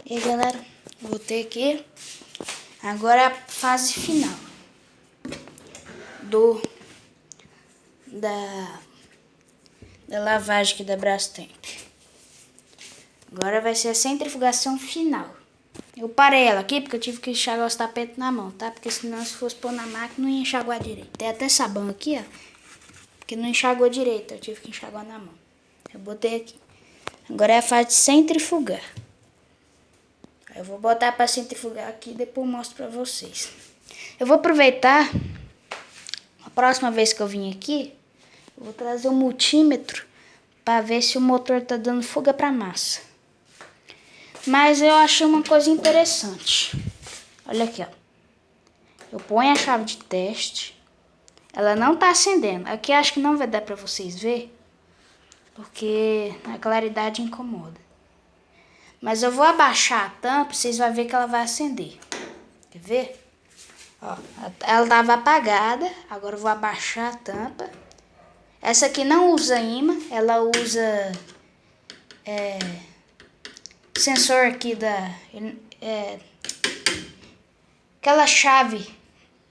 E aí, galera, voltei aqui. Agora é a fase final da lavagem aqui da brastemp. Agora vai ser a centrifugação final. Eu parei ela aqui porque eu tive que enxaguar os tapetes na mão, tá? Porque senão, se fosse pôr na máquina, não ia enxaguar direito. Tem até sabão aqui, ó, porque não enxaguou direito, eu tive que enxaguar na mão. Eu botei aqui. Agora é a fase de centrifugar. Eu vou botar para centrifugar aqui e depois eu mostro para vocês. Eu vou aproveitar, a próxima vez que eu vim aqui, eu vou trazer um multímetro para ver se o motor tá dando fuga para massa. Mas eu achei uma coisa interessante. Olha aqui, ó. Eu ponho a chave de teste. Ela não tá acendendo. Aqui acho que não vai dar para vocês ver, porque a claridade incomoda. Mas eu vou abaixar a tampa, vocês vão ver que ela vai acender. Quer ver? Ó, ela estava apagada, agora eu vou abaixar a tampa. Essa aqui não usa ímã, ela usa sensor aqui aquela chave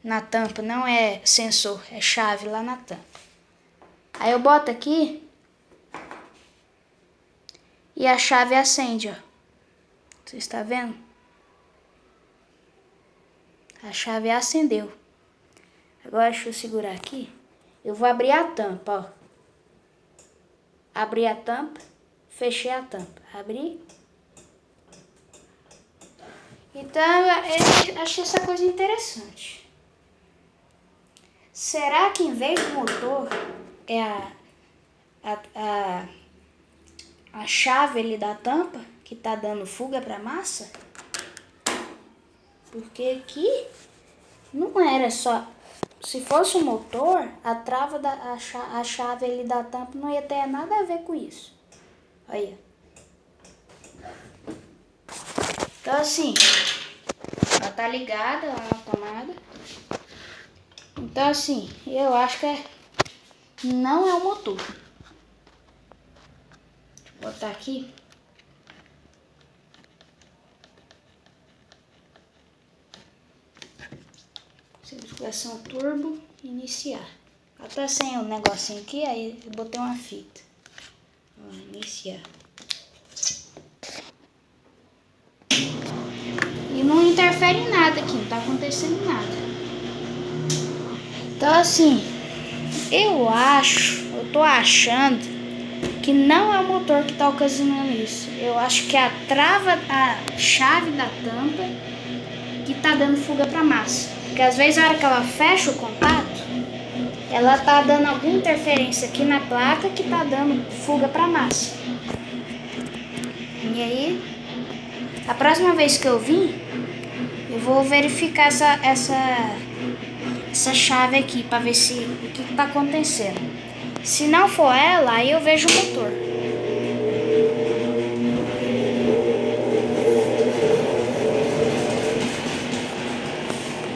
na tampa, não é sensor, é chave lá na tampa. Aí eu boto aqui e a chave acende, ó. Você está vendo? A chave acendeu. Agora deixa eu segurar aqui. Eu vou abrir a tampa, ó. Abri a tampa, fechei a tampa. Abri. Então, eu achei essa coisa interessante. Será que em vez do motor é a chave ali da tampa que tá dando fuga para massa? Porque aqui não era só... Se fosse o motor, a trava a chave ali da tampa não ia ter nada a ver com isso. Aí. Então assim, ela tá ligada lá na tomada. Então assim, eu acho que não é o motor. Deixa eu botar aqui. Centrifugação turbo, iniciar. Ela tá sem o negocinho aqui, aí eu botei uma fita. Vamos iniciar. E não interfere em nada aqui, não tá acontecendo nada. Então assim, eu tô achando que não é o motor que tá ocasionando isso. Eu acho que é a trava, a chave da tampa que tá dando fuga pra massa. Porque às vezes na hora que ela fecha o contato, ela tá dando alguma interferência aqui na placa que tá dando fuga pra massa. E aí, a próxima vez que eu vim, eu vou verificar essa chave aqui pra ver o que tá acontecendo. Se não for ela, aí eu vejo o motor.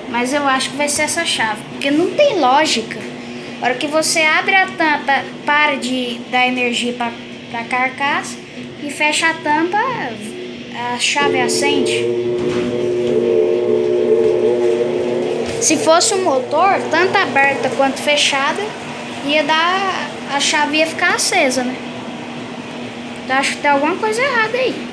Mas eu acho que vai ser essa chave, porque não tem lógica. A hora que você abre a tampa, para de dar energia para a carcaça e fecha a tampa, a chave acende. Se fosse um motor, tanto aberta quanto fechada, a chave ia ficar acesa, né? Então acho que tem alguma coisa errada aí.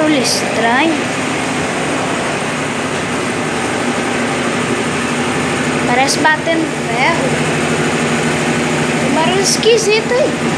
barulho estranho. Parece batendo ferro. Tem barulho esquisito aí.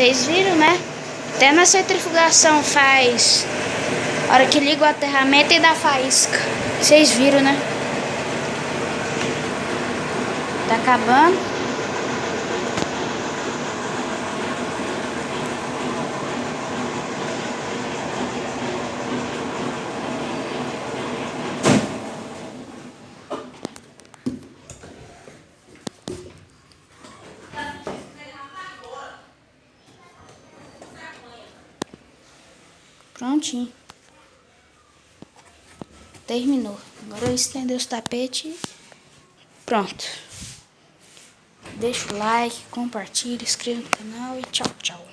Vocês viram, né? Até na centrifugação faz... A hora que liga o aterramento e dá faísca. Vocês viram, né? Tá acabando. Prontinho. Terminou. Agora eu estender os tapetes e pronto. Deixa o like, compartilha, inscreva no canal e tchau, tchau.